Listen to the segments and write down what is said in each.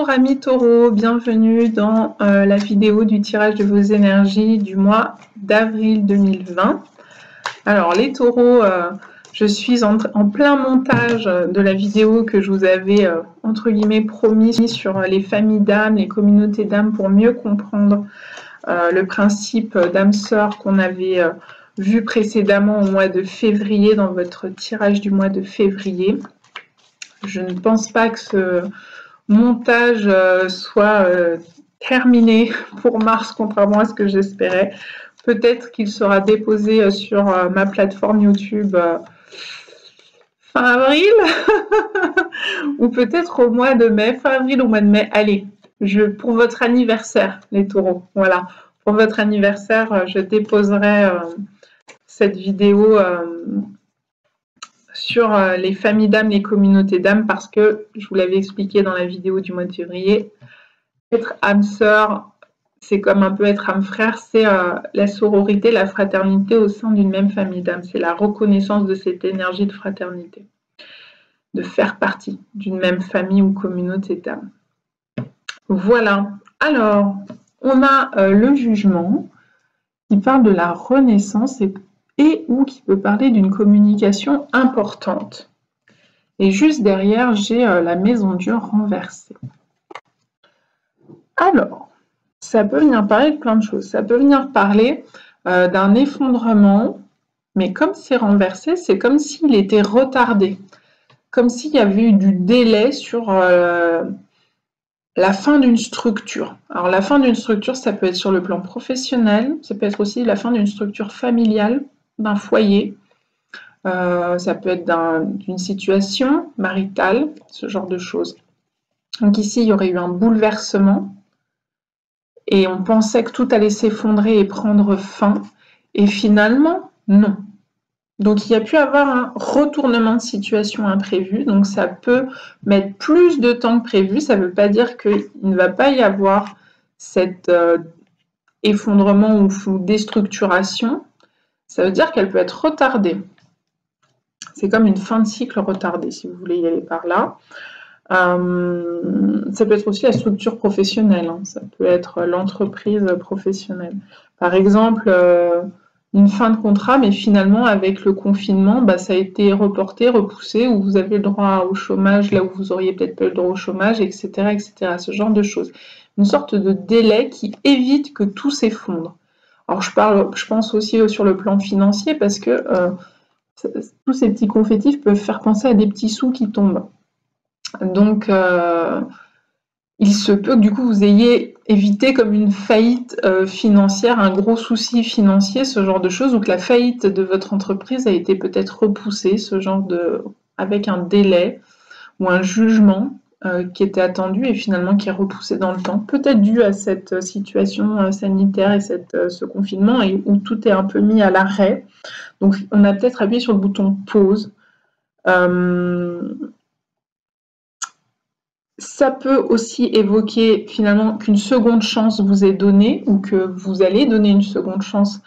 Bonjour amis taureaux, bienvenue dans la vidéo du tirage de vos énergies du mois d'avril 2020. Alors les taureaux, je suis en plein montage de la vidéo que je vous avais entre guillemets promis sur les familles d'âmes, les communautés d'âmes pour mieux comprendre le principe d'âme sœur qu'on avait vu précédemment au mois de février dans votre tirage du mois de février. Je ne pense pas que ce montage soit terminé pour mars, contrairement à ce que j'espérais. Peut-être qu'il sera déposé sur ma plateforme YouTube fin avril ou peut-être au mois de mai, fin avril au mois de mai. Allez, pour votre anniversaire, les taureaux, voilà. Pour votre anniversaire, je déposerai cette vidéo sur les familles d'âmes, les communautés d'âmes, parce que, je vous l'avais expliqué dans la vidéo du mois de février, être âme sœur, c'est comme un peu être âme frère, c'est la sororité, la fraternité au sein d'une même famille d'âmes. C'est la reconnaissance de cette énergie de fraternité, de faire partie d'une même famille ou communauté d'âmes. Voilà. Alors, on a le jugement qui parle de la renaissance et ou qui peut parler d'une communication importante. Et juste derrière, j'ai la maison Dieu renversée. Alors, ça peut venir parler de plein de choses. Ça peut venir parler d'un effondrement, mais comme c'est renversé, c'est comme s'il était retardé, comme s'il y avait eu du délai sur la fin d'une structure. Alors la fin d'une structure, ça peut être sur le plan professionnel, ça peut être aussi la fin d'une structure familiale, d'un foyer, ça peut être d'une situation maritale, ce genre de choses. Donc ici, il y aurait eu un bouleversement et on pensait que tout allait s'effondrer et prendre fin, et finalement, non. Donc il y a pu avoir un retournement de situation imprévu, donc ça peut mettre plus de temps que prévu, ça ne veut pas dire qu'il ne va pas y avoir cet effondrement ou déstructuration, ça veut dire qu'elle peut être retardée. C'est comme une fin de cycle retardée, si vous voulez y aller par là. Ça peut être aussi la structure professionnelle, hein. Ça peut être l'entreprise professionnelle. Par exemple, une fin de contrat, mais finalement, avec le confinement, ça a été reporté, repoussé, ou vous avez le droit au chômage là où vous auriez peut-être pas le droit au chômage, etc., etc., ce genre de choses. Une sorte de délai qui évite que tout s'effondre. Alors, je pense aussi sur le plan financier, parce que tous ces petits confettis peuvent faire penser à des petits sous qui tombent. Donc, il se peut que du coup vous ayez évité comme une faillite financière, un gros souci financier, ce genre de choses, ou que la faillite de votre entreprise a été peut-être repoussée, avec un délai ou un jugement qui était attendu et finalement qui est repoussé dans le temps, peut-être dû à cette situation sanitaire et ce confinement et où tout est un peu mis à l'arrêt. Donc on a peut-être appuyé sur le bouton pause. Ça peut aussi évoquer finalement qu'une seconde chance vous est donnée ou que vous allez donner une seconde chance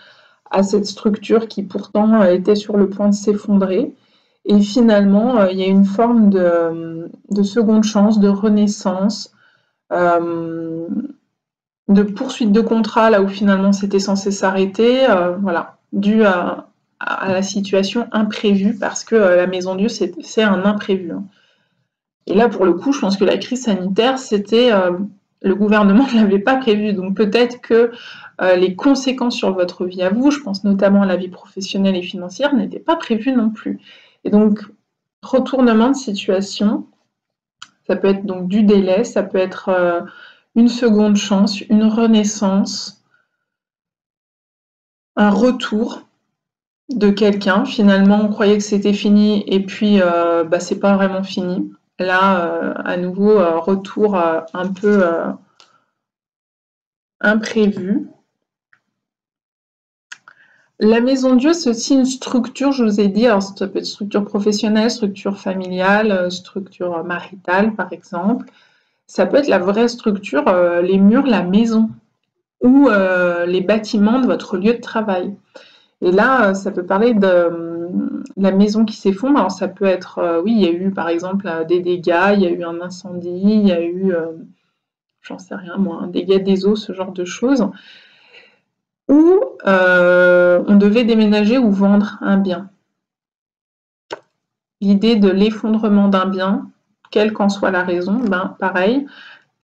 à cette structure qui pourtant était sur le point de s'effondrer. Et finalement, il y a une forme de seconde chance, de renaissance, de poursuite de contrat là où finalement c'était censé s'arrêter, voilà, dû à la situation imprévue parce que la maison Dieu c'est un imprévu. Hein. Et là, pour le coup, je pense que la crise sanitaire, c'était le gouvernement ne l'avait pas prévu. Donc peut-être que les conséquences sur votre vie à vous, je pense notamment à la vie professionnelle et financière, n'étaient pas prévues non plus. Et donc, retournement de situation, ça peut être donc du délai, ça peut être une seconde chance, une renaissance, un retour de quelqu'un. Finalement, on croyait que c'était fini et puis c'est pas vraiment fini. Là, à nouveau, retour un peu imprévu. La maison Dieu, c'est aussi une structure, je vous ai dit, alors ça peut être structure professionnelle, structure familiale, structure maritale, par exemple. Ça peut être la vraie structure, les murs, la maison, ou les bâtiments de votre lieu de travail. Et là, ça peut parler de la maison qui s'effondre. Alors ça peut être, oui, il y a eu par exemple des dégâts, il y a eu un incendie, il y a eu j'en sais rien moi, un dégât des eaux, ce genre de choses, où on devait déménager ou vendre un bien. L'idée de l'effondrement d'un bien, quelle qu'en soit la raison, ben pareil,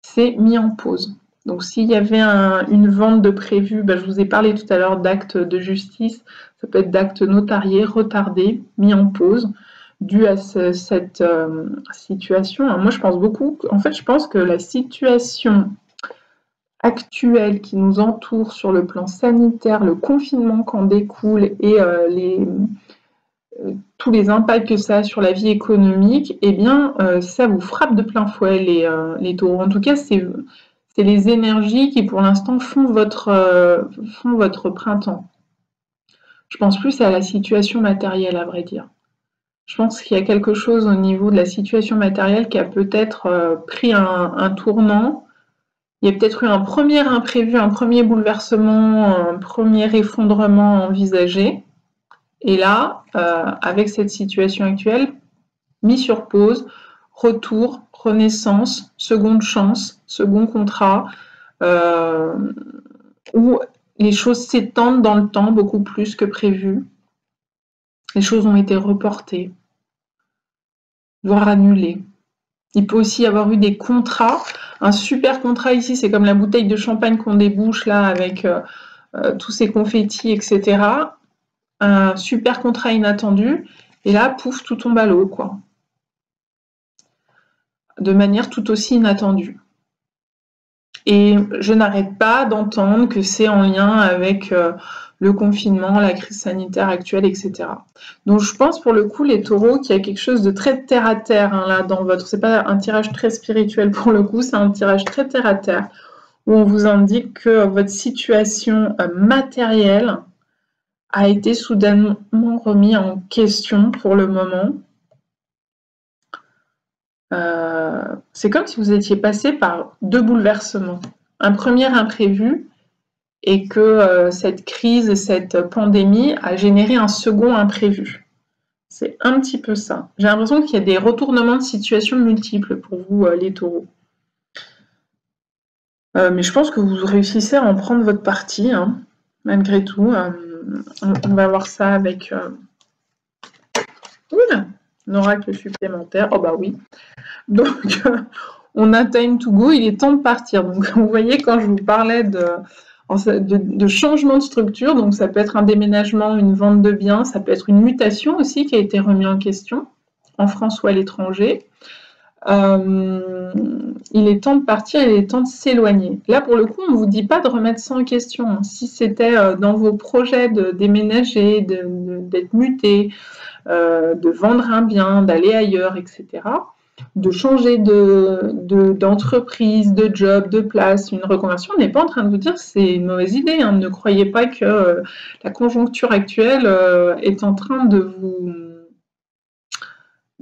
c'est mis en pause. Donc s'il y avait une vente de prévu, ben, je vous ai parlé tout à l'heure d'actes de justice, ça peut être d'actes notariés, retardés, mis en pause, dû à cette situation. Alors moi je pense beaucoup, en fait je pense que la situation actuelle qui nous entoure sur le plan sanitaire, le confinement qu'en découle et tous les impacts que ça a sur la vie économique, eh bien, ça vous frappe de plein fouet, les taureaux. En tout cas, c'est les énergies qui, pour l'instant, font votre printemps. Je pense plus à la situation matérielle, à vrai dire. Je pense qu'il y a quelque chose au niveau de la situation matérielle qui a peut-être pris un tournant. Il y a peut-être eu un premier imprévu, un premier bouleversement, un premier effondrement envisagé. Et là, avec cette situation actuelle, mis sur pause, retour, renaissance, seconde chance, second contrat, où les choses s'étendent dans le temps beaucoup plus que prévu. Les choses ont été reportées, voire annulées. Il peut aussi y avoir eu des contrats. Un super contrat ici, c'est comme la bouteille de champagne qu'on débouche là avec tous ces confettis, etc. Un super contrat inattendu, et là, pouf, tout tombe à l'eau, quoi. De manière tout aussi inattendue. Et je n'arrête pas d'entendre que c'est en lien avec le confinement, la crise sanitaire actuelle, etc. Donc je pense pour le coup, les taureaux, qu'il y a quelque chose de très terre à terre hein, là dans votre... C'est pas un tirage très spirituel pour le coup, c'est un tirage très terre à terre où on vous indique que votre situation matérielle a été soudainement remise en question pour le moment. C'est comme si vous étiez passé par deux bouleversements. Un premier imprévu et que cette crise, cette pandémie a généré un second imprévu. C'est un petit peu ça. J'ai l'impression qu'il y a des retournements de situation multiples pour vous, les taureaux. Mais je pense que vous réussissez à en prendre votre parti, hein, malgré tout. On va voir ça avec... Oula, un oracle supplémentaire. Oh bah oui. Donc, on a time to go, il est temps de partir. Donc, vous voyez, quand je vous parlais de changement de structure, donc ça peut être un déménagement, une vente de biens, ça peut être une mutation aussi qui a été remise en question, en France ou à l'étranger. Il est temps de partir, il est temps de s'éloigner. Là, pour le coup, on ne vous dit pas de remettre ça en question. Si c'était dans vos projets de déménager, d'être muté, de vendre un bien, d'aller ailleurs, etc., de changer d'entreprise, de job, de place, une reconversion, on n'est pas en train de vous dire que c'est une mauvaise idée. Hein. Ne croyez pas que la conjoncture actuelle est en train de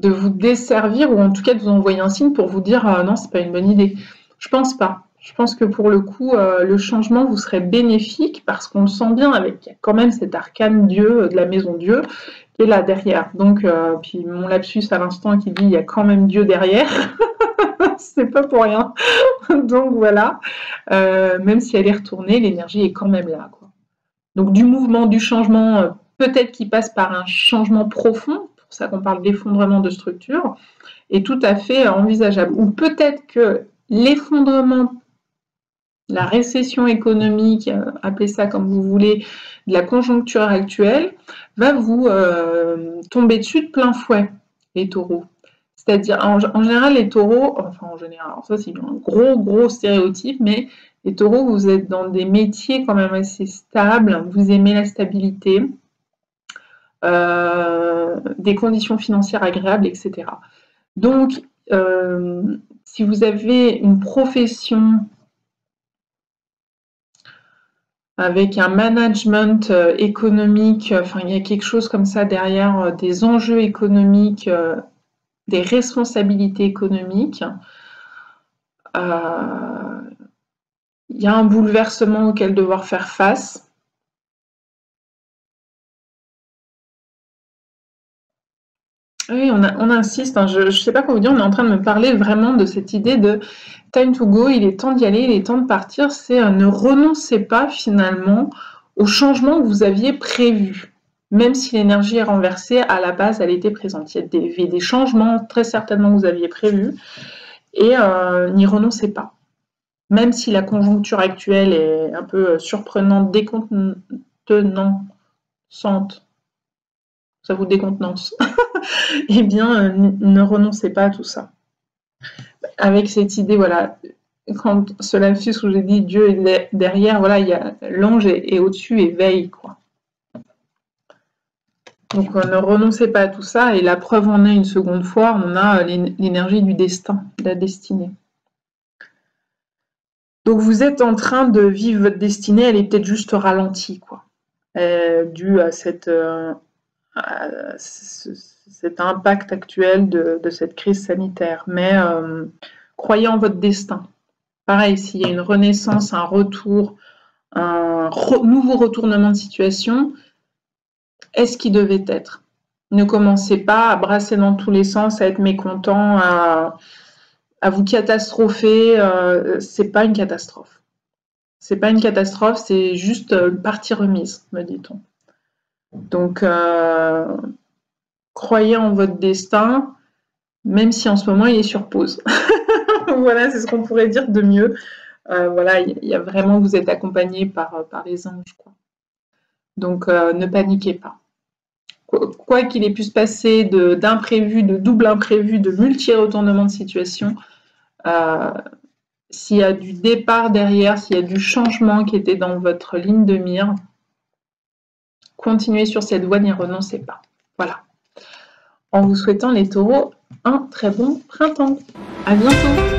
vous desservir ou en tout cas de vous envoyer un signe pour vous dire non, c'est pas une bonne idée. Je pense pas. Je pense que pour le coup, le changement vous serait bénéfique parce qu'on le sent bien avec quand même cet arcane Dieu de la maison Dieu qui est là derrière. Donc, puis mon lapsus à l'instant qui dit il y a quand même Dieu derrière, c'est pas pour rien. Donc voilà, même si elle est retournée, l'énergie est quand même là, quoi. Donc du mouvement, du changement, peut-être qu'il passe par un changement profond, pour ça qu'on parle d'effondrement de structure, est tout à fait envisageable. Ou peut-être que l'effondrement, la récession économique, appelez ça comme vous voulez, de la conjoncture actuelle, va vous tomber dessus de plein fouet, les taureaux. C'est-à-dire, en général, les taureaux, enfin en général, alors ça c'est un gros stéréotype, mais les taureaux, vous êtes dans des métiers quand même assez stables, vous aimez la stabilité, des conditions financières agréables, etc. Donc, si vous avez une profession avec un management économique, enfin il y a quelque chose comme ça derrière, des enjeux économiques, des responsabilités économiques, il y a un bouleversement auquel devoir faire face. Oui, on insiste, hein, je ne sais pas quoi vous dire, on est en train de me parler vraiment de cette idée de time to go, il est temps d'y aller, il est temps de partir, c'est ne renoncez pas finalement au changement que vous aviez prévu. Même si l'énergie est renversée, à la base, elle était présente. Il y a des changements très certainement que vous aviez prévus et n'y renoncez pas. Même si la conjoncture actuelle est un peu surprenante, décontenante, ça vous décontenance, eh bien, ne renoncez pas à tout ça. Avec cette idée, voilà, quand cela fut où j'ai dit Dieu est derrière, voilà, il y a l'ange est au-dessus et veille, quoi. Donc ne renoncez pas à tout ça, et la preuve en est une seconde fois, on a l'énergie du destin, de la destinée. Donc vous êtes en train de vivre votre destinée, elle est peut-être juste ralentie, quoi, due à cet impact actuel de cette crise sanitaire. Mais croyez en votre destin. Pareil, s'il y a une renaissance, un retour, un nouveau retournement de situation, est ce qu'il devait être. Ne commencez pas à brasser dans tous les sens, à être mécontent, à vous catastropher. C'est pas une catastrophe. C'est pas une catastrophe, c'est juste une partie remise, me dit-on. Donc, croyez en votre destin, même si en ce moment il est sur pause. Voilà, c'est ce qu'on pourrait dire de mieux. Voilà, il y a vraiment, vous êtes accompagné par les anges, quoi. Donc, ne paniquez pas. Quoi qu'il ait pu se passer d'imprévu, de double imprévu, de multi-retournement de situation, s'il y a du départ derrière, s'il y a du changement qui était dans votre ligne de mire, continuez sur cette voie, n'y renoncez pas. Voilà. En vous souhaitant, les taureaux, un très bon printemps. À bientôt.